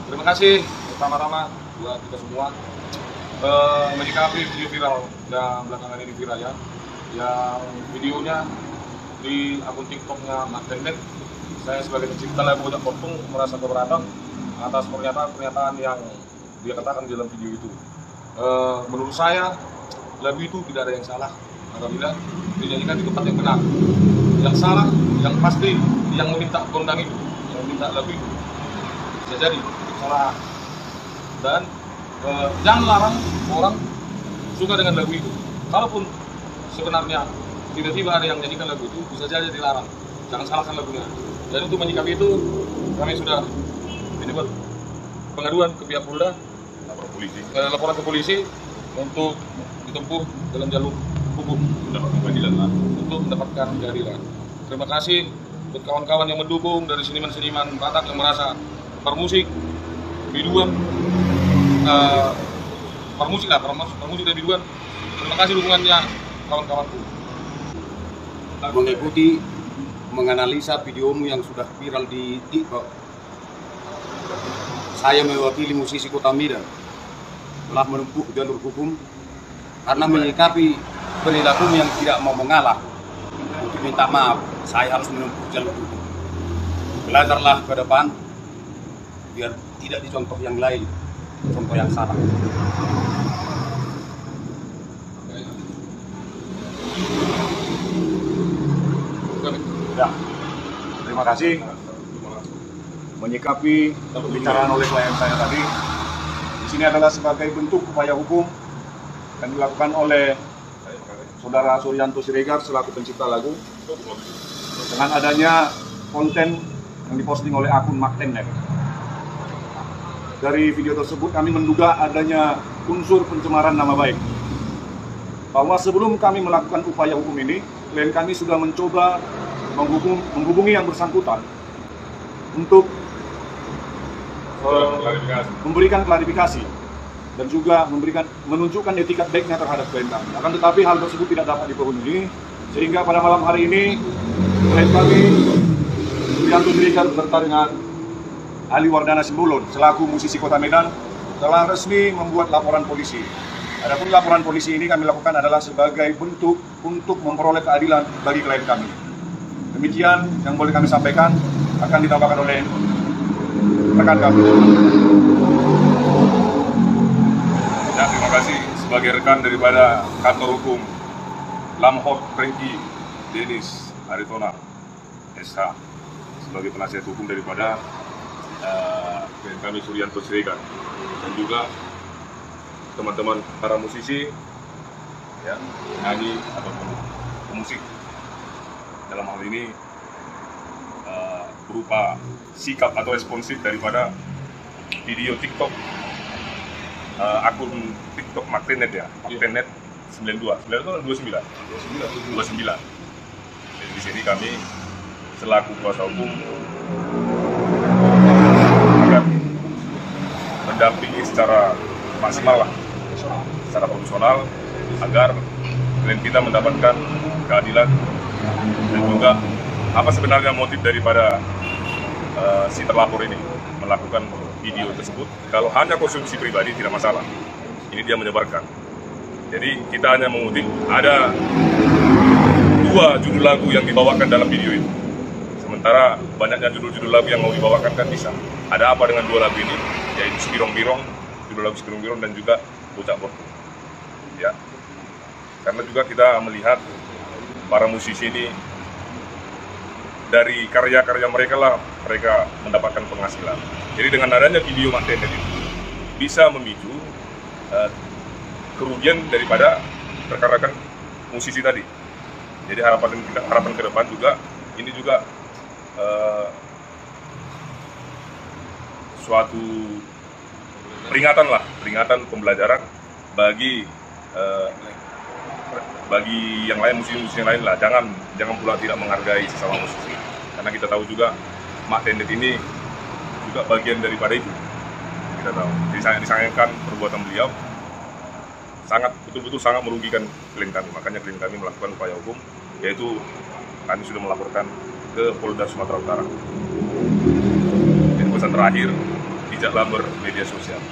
Terima kasih pertama-tama buat kita semua menyikapi video viral yang belakangan ini viral ya. Yang videonya di akun TikToknya Martin. Saya sebagai pencipta lagu Ojak Portung merasa keberatan atas pernyataan-pernyataan yang dia katakan di dalam video itu. Menurut saya lagu itu tidak ada yang salah apabila dinyanyikan di tempat yang benar. Yang salah, yang pasti, yang meminta kondang itu, yang meminta lagu itu bisa jadi salah. Dan jangan larang orang suka dengan lagu itu. Kalaupun sebenarnya tiba-tiba ada yang menyanyikan lagu itu, bisa saja dilarang. Jangan salahkan lagunya. Dan untuk menyikapi itu, kami sudah menyebut pengaduan ke pihak Polda, laporan ke polisi untuk ditempuh dalam jalur hukum untuk mendapatkan keadilan. Terima kasih buat kawan-kawan yang mendukung dari seniman-seniman Batak yang merasa permusik biduan, permusik dari biduan. Terima kasih dukungannya kawan-kawanku. Mengikuti menganalisa videomu yang sudah viral di TikTok, saya mewakili musisi Kota Medan telah menempuh jalur hukum karena menyikapi perilaku yang tidak mau mengalah. Untuk minta maaf, saya harus menempuh jalur hukum. Belajarlah ke depan biar tidak dicontoh yang lain, contoh yang salah. Ya, terima kasih menyikapi pembicaraan oleh klien saya tadi. Di sini adalah sebagai bentuk upaya hukum yang dilakukan oleh Saudara Suryanto Siregar selaku pencipta lagu dengan adanya konten yang diposting oleh akun Martin. Dari video tersebut kami menduga adanya unsur pencemaran nama baik. Bahwa sebelum kami melakukan upaya hukum ini, klien kami sudah mencoba menghubungi yang bersangkutan untuk memberikan klarifikasi dan juga menunjukkan etikat baiknya terhadap klien kami. Akan tetapi hal tersebut tidak dapat dipenuhi, sehingga pada malam hari ini klien kami Suryanto Siregar beserta dengan Ali Wardana Simbulun selaku musisi Kota Medan telah resmi membuat laporan polisi. Adapun laporan polisi ini kami lakukan adalah sebagai bentuk untuk memperoleh keadilan bagi klien kami. Demikian yang boleh kami sampaikan, akan ditambahkan oleh rekan kami. Ya, terima kasih sebagai rekan daripada kantor hukum Lamhot Prengki Denis Aritona SH sebagai penasihat hukum daripada klien kami Suryanto Siregar, dan juga teman-teman para musisi ya, nyanyi ataupun pemusik dalam hal ini berupa sikap atau responsif daripada video TikTok akun TikTok Martinet ya, Martinet 92 atau 29. Jadi di sini kami selaku kuasa hukum akan mendampingi secara maksimal lah, secara profesional agar klien kita mendapatkan keadilan dan juga apa sebenarnya motif daripada si terlapor ini melakukan video tersebut. Kalau hanya konsumsi pribadi tidak masalah, ini dia menyebarkan. Jadi kita hanya mengutip ada 2 judul lagu yang dibawakan dalam video itu, sementara banyaknya judul-judul lagu yang mau dibawakan kan bisa. Ada apa dengan 2 lagu ini, yaitu Spirong-Birong, judul lagu Spirong-Birong, dan juga Ojak Portung ya. Karena juga kita melihat para musisi ini dari karya-karya mereka lah mereka mendapatkan penghasilan. Jadi dengan adanya video Martin itu bisa memicu kerugian daripada rekan-rekan musisi tadi. Jadi harapan ke depan juga ini juga suatu peringatan pembelajaran bagi yang lain, musisi-musisi yang lain lah. Jangan pula tidak menghargai sesama musisi, karena kita tahu juga Mak Tendet ini juga bagian daripada itu. Kita tahu, jadi sangat disayangkan perbuatan beliau, betul-betul sangat merugikan klien kami. Makanya klien kami melakukan upaya hukum, yaitu kami sudah melaporkan ke Polda Sumatera Utara. Dan pesan terakhir, di bijaklah bermedia sosial.